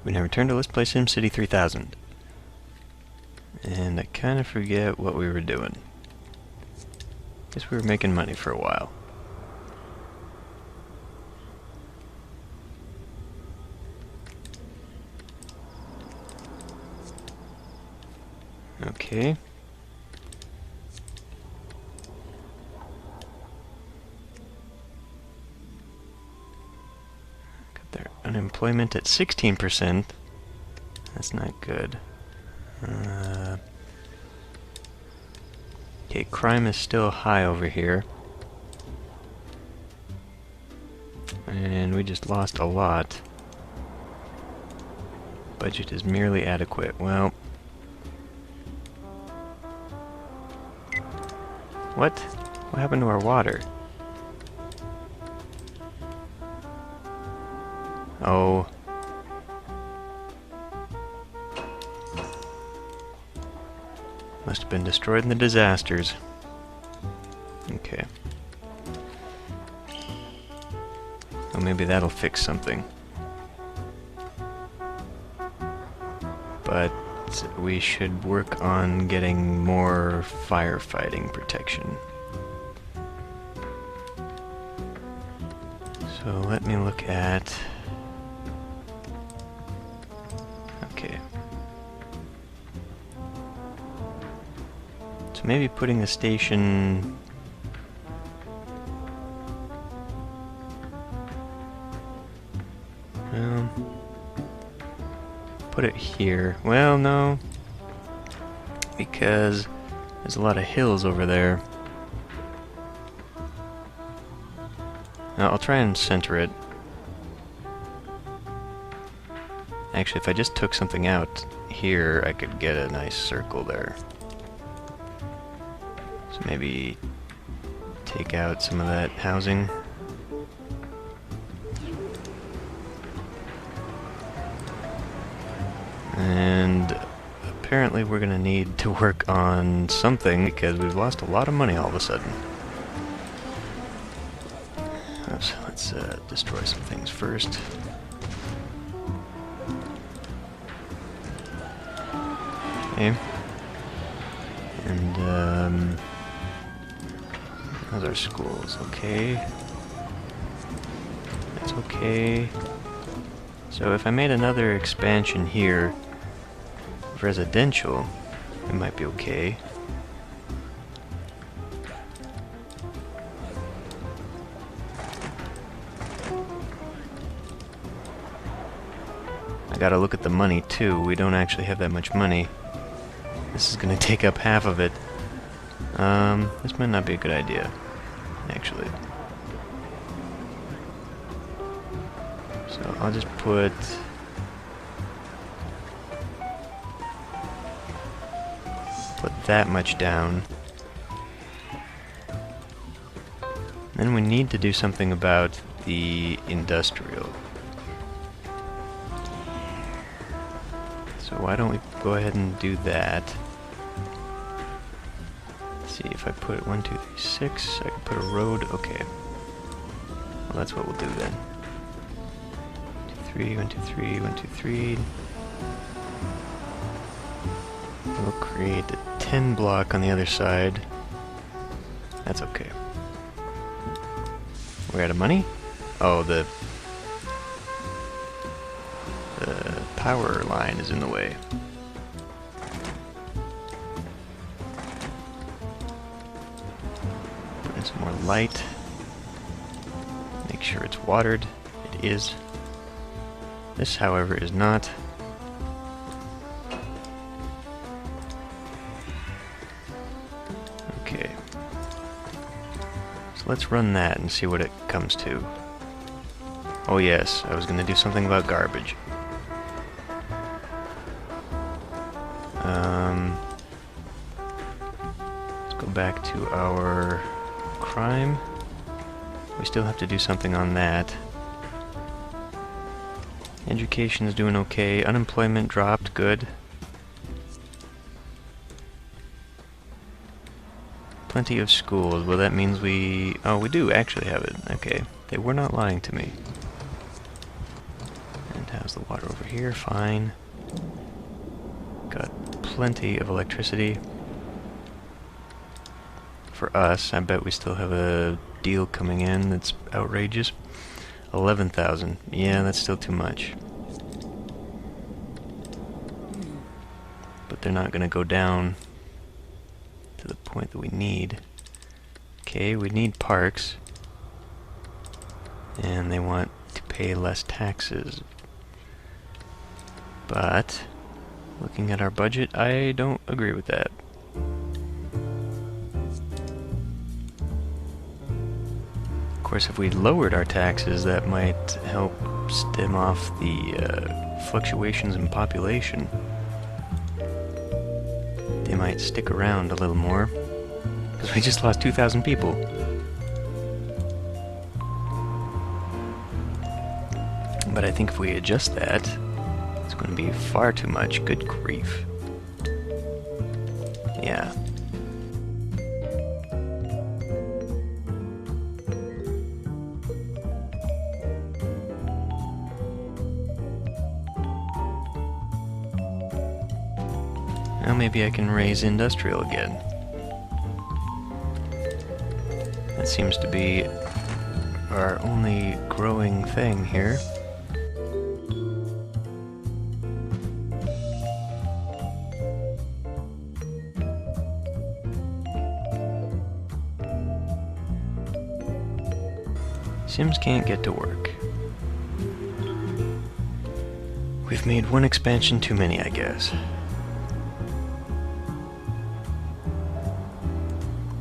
We now return to Let's Play SimCity 3000. And I kind of forget what we were doing. Guess we were making money for a while. Okay. Got their unemployment at 16%. That's not good. Okay, crime is still high over here. And we just lost a lot. Budget is merely adequate. Well... What? What happened to our water? Oh. Must have been destroyed in the disasters. Okay. Well, maybe that'll fix something. But we should work on getting more firefighting protection. So let me look at... Okay. So maybe putting the station... Well... Put it here. Well, no. Because there's a lot of hills over there. Now, I'll try and center it. Actually, if I just took something out here, I could get a nice circle there. So maybe take out some of that housing. And apparently we're going to need to work on something because we've lost a lot of money all of a sudden. Oops, let's destroy some things first. Okay. And, how's our schools? Okay. That's okay. So if I made another expansion here, residential, it might be okay. I gotta look at the money too. We don't actually have that much money. This is gonna take up half of it. This might not be a good idea, actually. So I'll just put... that much down. Then we need to do something about the industrial. So why don't we go ahead and do that? Let's see, if I put 1, 2, 3, 6, I can put a road. Okay. Well, that's what we'll do then. 2, 3, 1, 2, 3, 1, 2, 3. We'll create a 10 block on the other side. That's okay. We're out of money? Oh, the power line is in the way. Put in some more light. Make sure it's watered. It is. This, however, is not. Okay. So let's run that and see what it comes to. Oh yes, I was going to do something about garbage. Let's go back to our crime. We still have to do something on that. Education is doing okay. Unemployment dropped. Good. Plenty of schools. Well, that means we... Oh, we do actually have it. Okay. They were not lying to me. And how's the Water over here, fine. Got plenty of electricity. For us, I bet we still have a deal coming in that's outrageous. 11,000. Yeah, that's still too much. But they're not going to go down to the point that we need. Okay, we need parks. And they want to pay less taxes. But, looking at our budget, I don't agree with that. Of course, if we lowered our taxes, that might help stem off the fluctuations in population. They might stick around a little more, because we just lost 2,000 people. But I think if we adjust that, it's going to be far too much. Good grief. Yeah. Now maybe I can raise industrial again. That seems to be our only growing thing here. Sims can't get to work. We've made one expansion too many, I guess.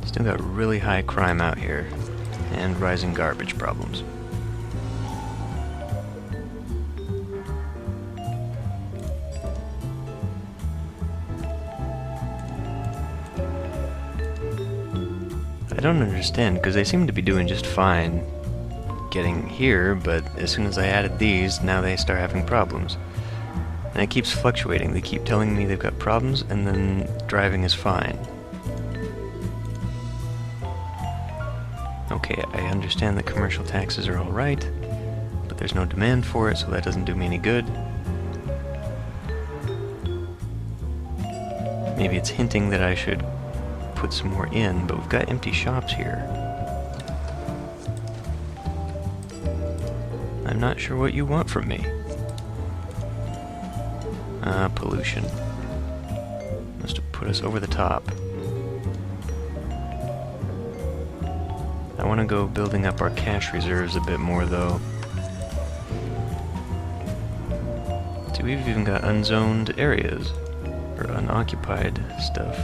Still got really high crime out here, and rising garbage problems. I don't understand, because they seem to be doing just fine getting here, but as soon as I added these, now they start having problems. And it keeps fluctuating. They keep telling me they've got problems, and then driving is fine. Okay, I understand that commercial taxes are alright, but there's no demand for it, so that doesn't do me any good. Maybe it's hinting that I should put some more in, but we've got empty shops here. I'm not sure what you want from me. Pollution. Must have put us over the top. I want to go building up our cash reserves a bit more, though. See, we've even got unzoned areas, or unoccupied stuff.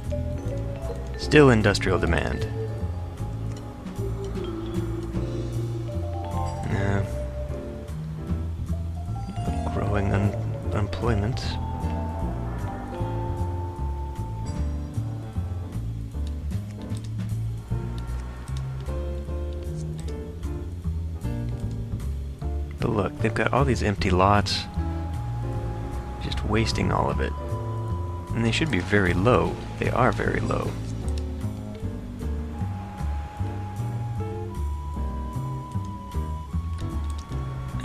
Whatever. Still industrial demand. Growing unemployment. But look, they've got all these empty lots, just wasting all of it. And they should be very low. They are very low.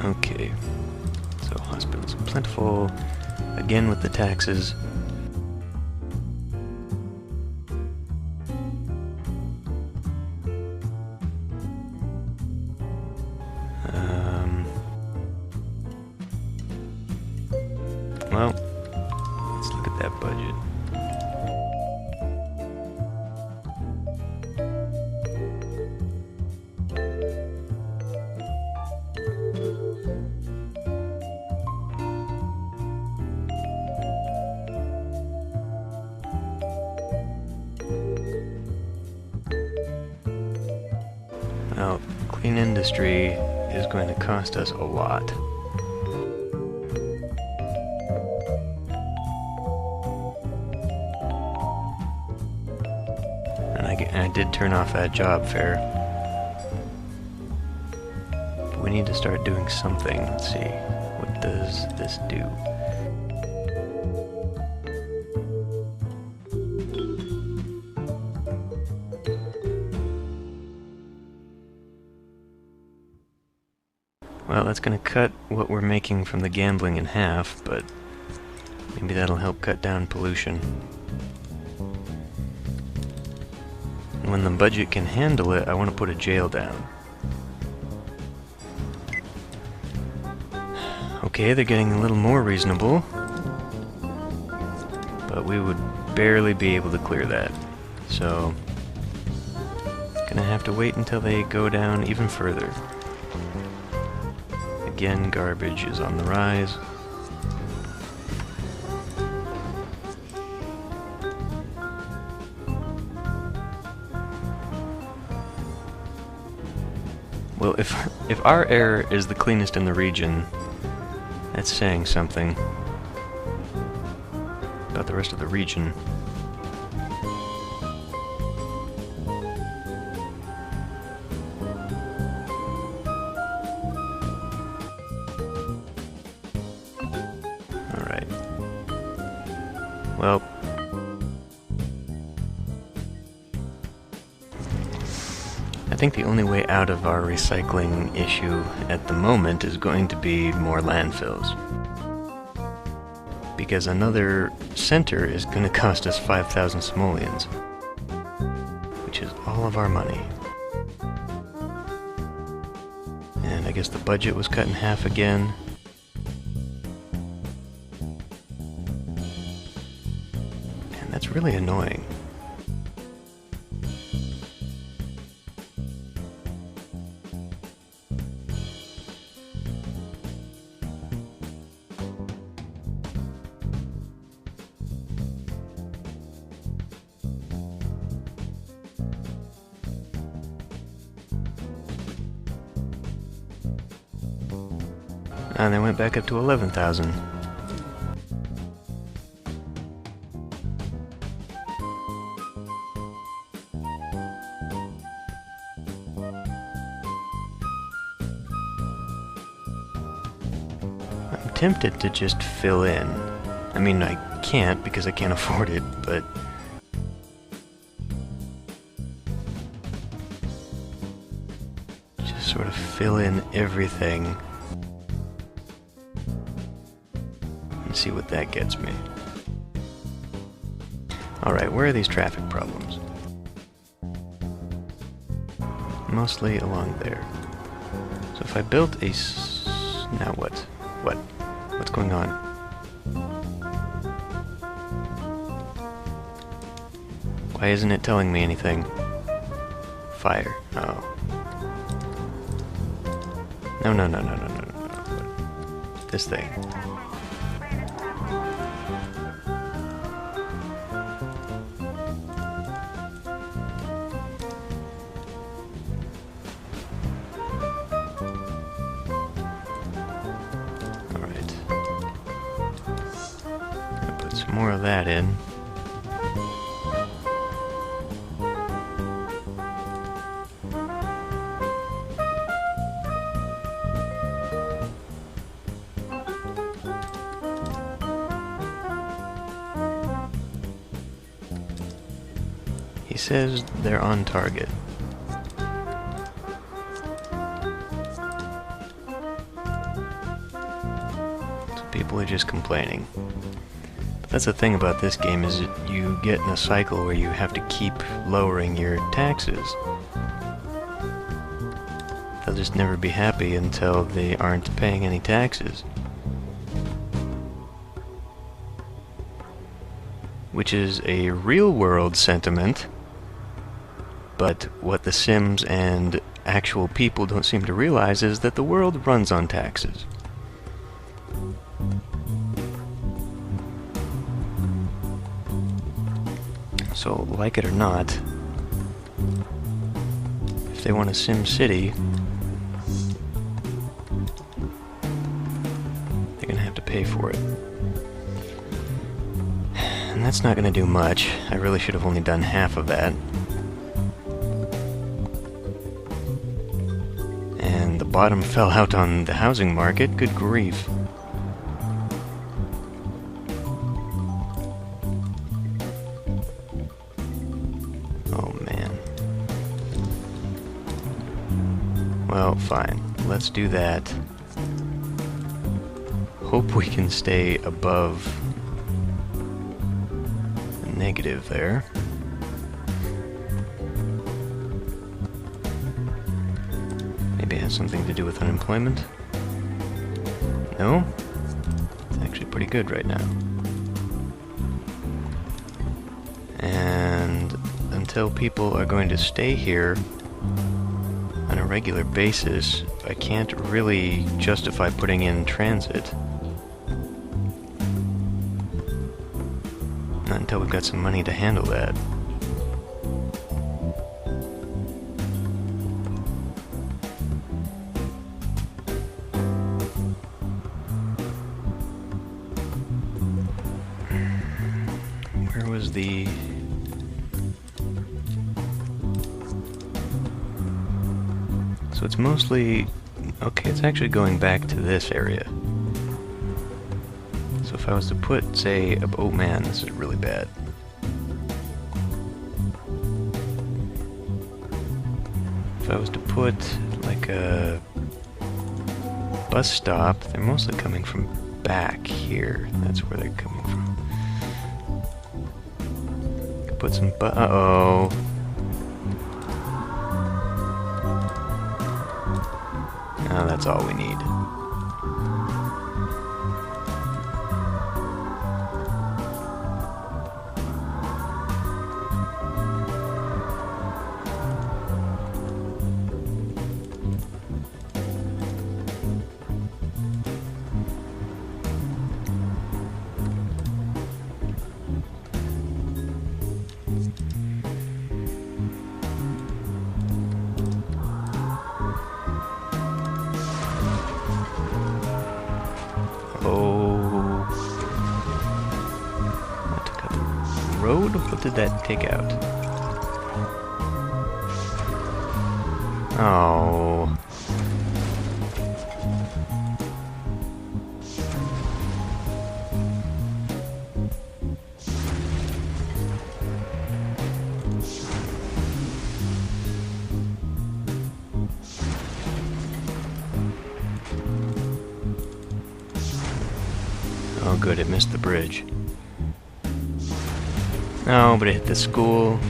Okay, so hospitals are plentiful, again with the taxes. Well, let's look at that budget. Well, clean industry is going to cost us a lot. And I did turn off that job fair. But we need to start doing something. Let's see. What does this do? Well, that's gonna cut what we're making from the gambling in half, but maybe that'll help cut down pollution. And when the budget can handle it, I want to put a jail down. Okay, they're getting a little more reasonable, but we would barely be able to clear that. So, gonna have to wait until they go down even further. Again, garbage is on the rise. Well, if our air is the cleanest in the region, that's saying something about the rest of the region. Alright. Well, I think the only way out of our recycling issue at the moment is going to be more landfills. Because another center is going to cost us 5,000 simoleons, which is all of our money. And I guess the budget was cut in half again. And that's really annoying. And they went back up to 11,000. I'm tempted to just fill in. I mean, I can't because I can't afford it, but just sort of fill in everything. See what that gets me. Alright, where are these traffic problems? Mostly along there. So if I built a now what? What? What's going on? Why isn't it telling me anything? Fire. Oh. No. This thing. More of that in. He says they're on target. So people are just complaining. That's the thing about this game, is that you get in a cycle where you have to keep lowering your taxes. They'll just never be happy until they aren't paying any taxes. Which is a real-world sentiment, but what the Sims and actual people don't seem to realize is that the world runs on taxes. So, like it or not, if they want a SimCity, they're gonna have to pay for it. And that's not gonna do much. I really should have only done half of that. And the bottom fell out on the housing market. Good grief. Well, fine. Let's do that. hope we can stay above the negative there. Maybe it has something to do with unemployment? No? It's actually pretty good right now. And until people are going to stay here on a regular basis, I can't really justify putting in transit. Not until we've got some money to handle that. Where was the... So it's mostly... Okay, it's actually going back to this area. So if I was to put, say, oh man, this is really bad. If I was to put, like, a bus stop, they're mostly coming from back here. That's where they're coming from. Could put some uh-oh. Oh, that's all we need. That took out the road? What did that take out? Oh. Oh good, it missed the bridge. No, but it hit the school.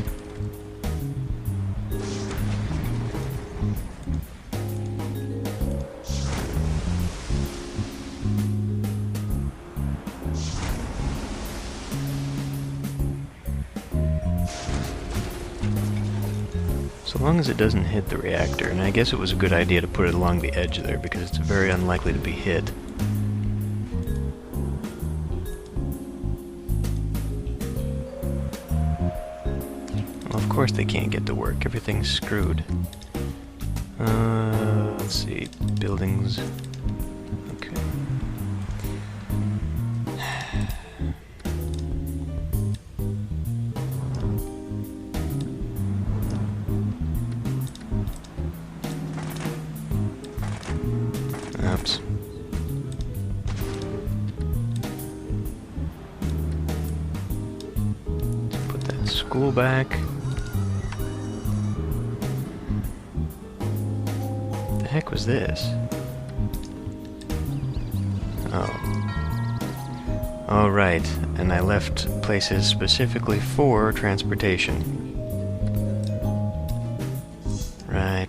So long as it doesn't hit the reactor, and I guess it was a good idea to put it along the edge there because it's very unlikely to be hit. Of course they can't get to work. Everything's screwed. Let's see. Buildings. Okay. Oops. Let's put that school back. The heck was this? Oh. Oh, right. And I left places specifically for transportation. Right.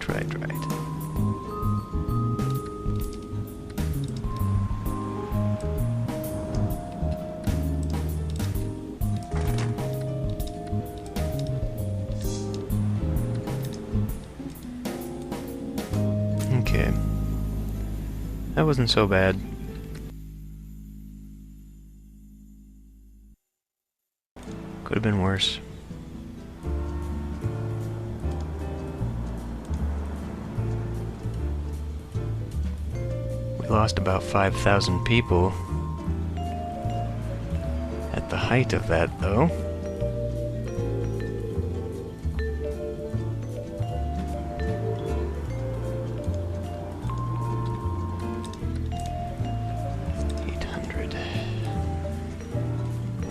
Okay. That wasn't so bad. Could have been worse. We lost about 5,000 people. At the height of that, though.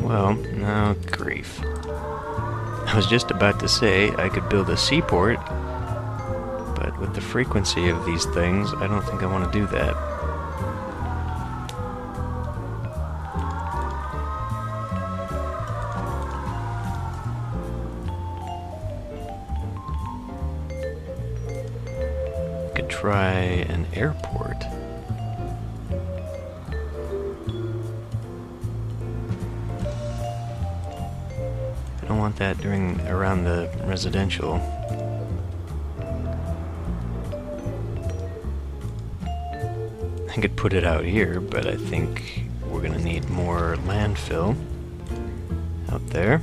Well, no grief. I was just about to say I could build a seaport, but with the frequency of these things, I don't think I want to do that. try an airport. I don't want that around the residential. I could put it out here, but I think we're gonna need more landfill out there.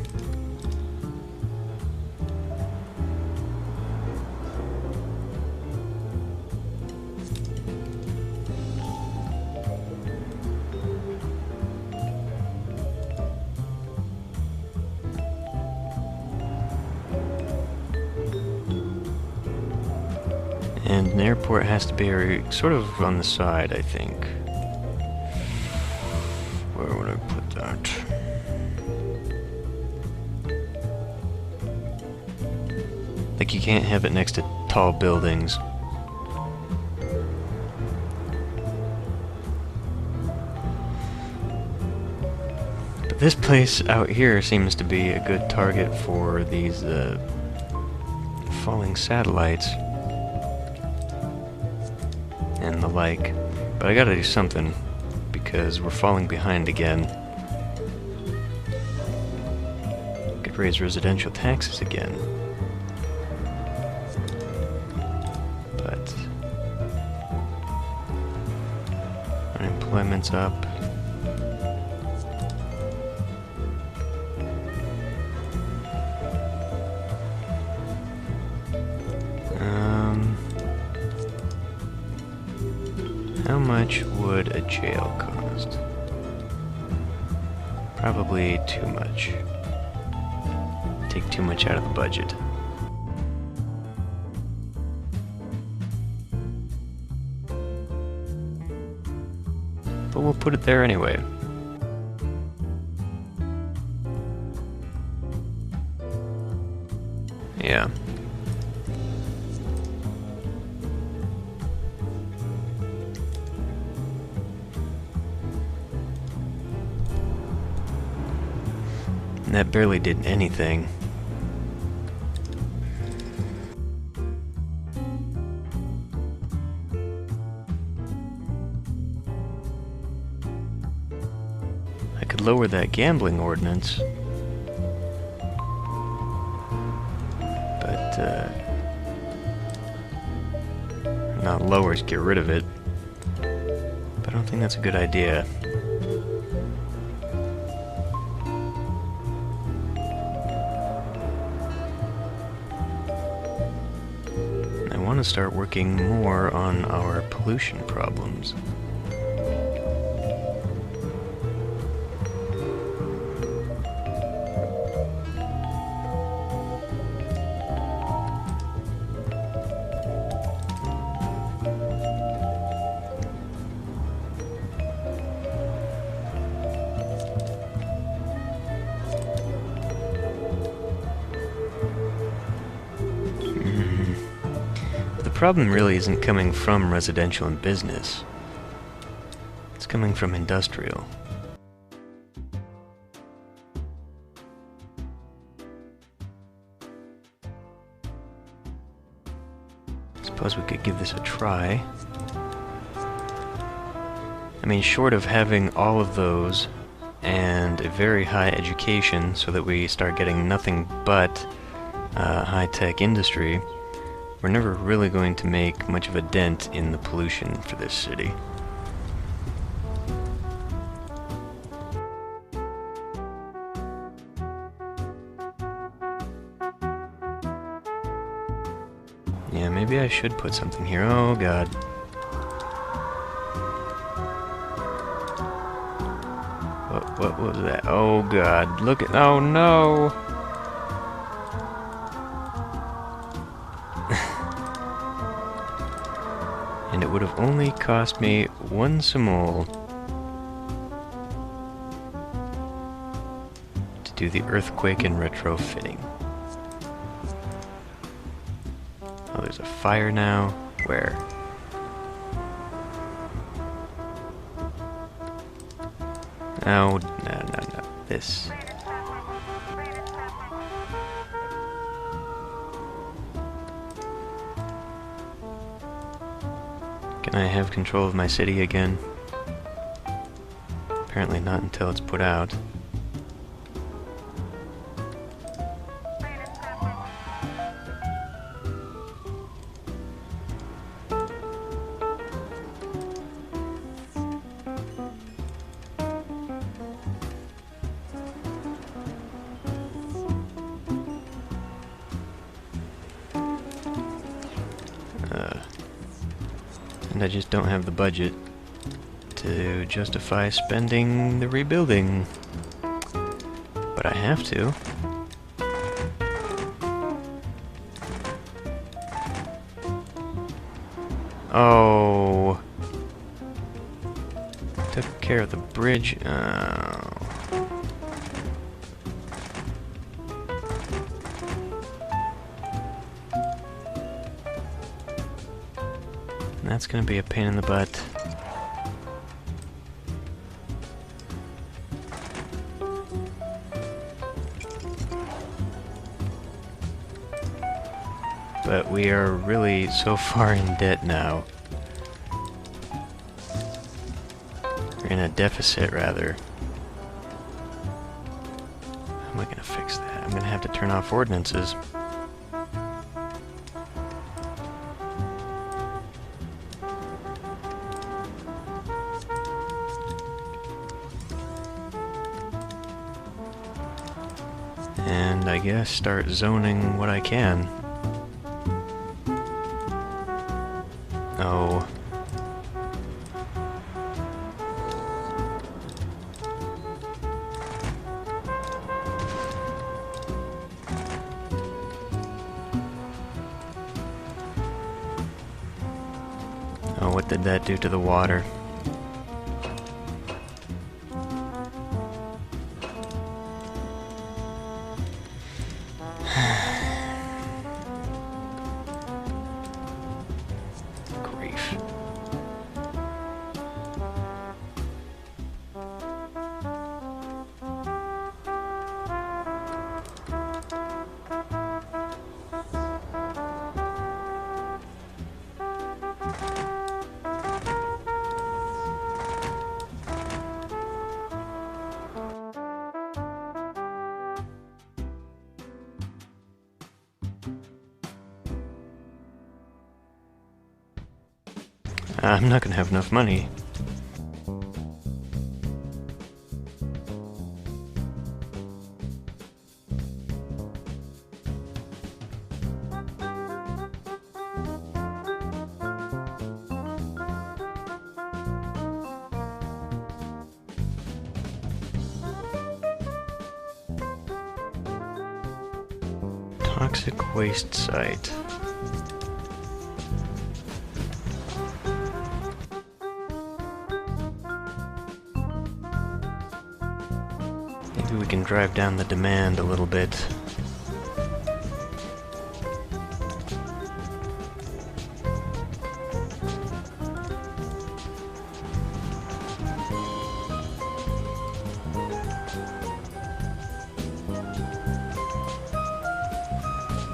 And an airport has to be sort of on the side, I think. Where would I put that? Like, you can't have it next to tall buildings. But this place out here seems to be a good target for these falling satellites and the like. But I gotta do something, because we're falling behind again. Could raise residential taxes again. But unemployment's up. How much would a jail cost? Probably too much. Take too much out of the budget. But we'll put it there anyway. Yeah. That barely did anything. I could lower that gambling ordinance. But, not lower, get rid of it. But I don't think that's a good idea. I want to start working more on our pollution problems. The problem really isn't coming from residential and business. It's coming from industrial. Suppose we could give this a try. I mean, short of having all of those and a very high education so that we start getting nothing but high-tech industry, we're never really going to make much of a dent in the pollution for this city. Yeah, maybe I should put something here. Oh god. What was that? Oh god, look at— oh no! And it would have only cost me 1 simul to do the earthquake and retrofitting. Oh, there's a fire now. Where? No, no. This. Can I have control of my city again? Apparently not until it's put out. And I just don't have the budget to justify spending the rebuilding. But I have to. Oh. Took care of the bridge. Oh. That's gonna be a pain in the butt. But we are really so far in debt now. We're in a deficit, rather. How am I gonna fix that? I'm gonna have to turn off ordinances. And I guess start zoning what I can. Oh. Oh, what did that do to the water? Grief. I'm not gonna have enough money. Toxic waste site. Maybe we can drive down the demand a little bit.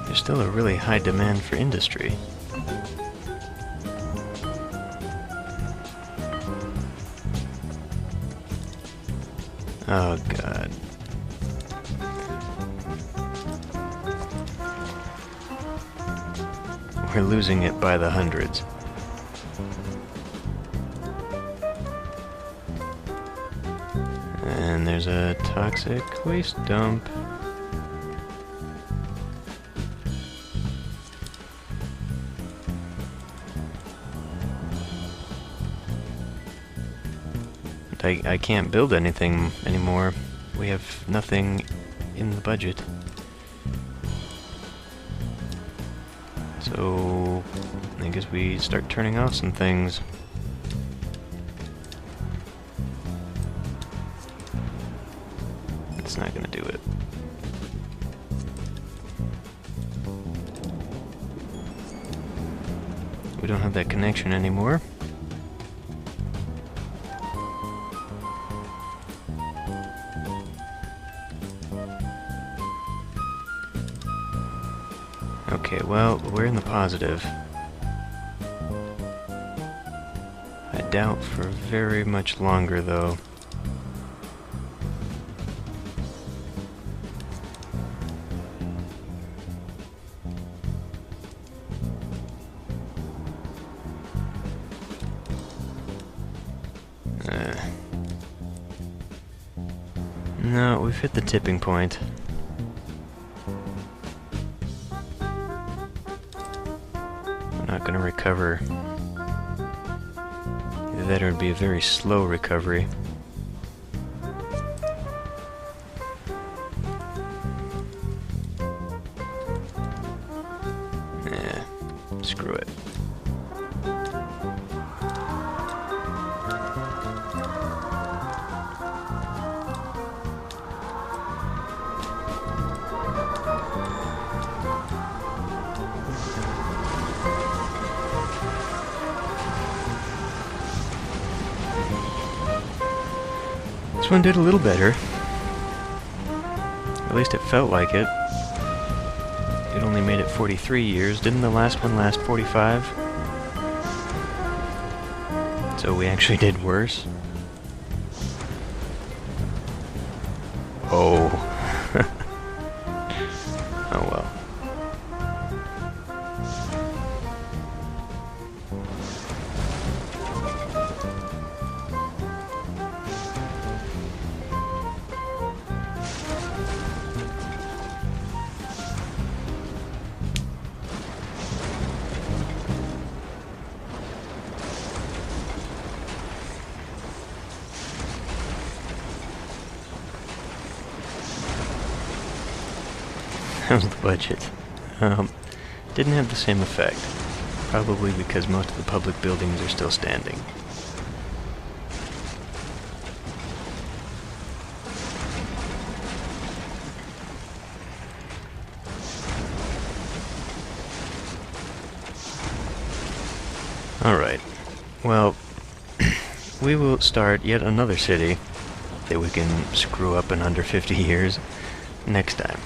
There's still a really high demand for industry. Oh god. We're losing it by the hundreds. And there's a toxic waste dump. I can't build anything anymore. We have nothing in the budget. So I guess we start turning off some things. It's not gonna do it. We don't have that connection anymore. Okay, well, we're in the positive. doubt for very much longer, though. No, we've hit the tipping point. We're not gonna recover. Either that or it'd be a very slow recovery. Screw it. This one did a little better. At least it felt like it. It only made it 43 years. Didn't the last one last 45? So we actually did worse. Oh. Oh well. That was the budget. Didn't have the same effect. Probably because most of the public buildings are still standing. Alright. Well, we will start yet another city that we can screw up in under 50 years next time.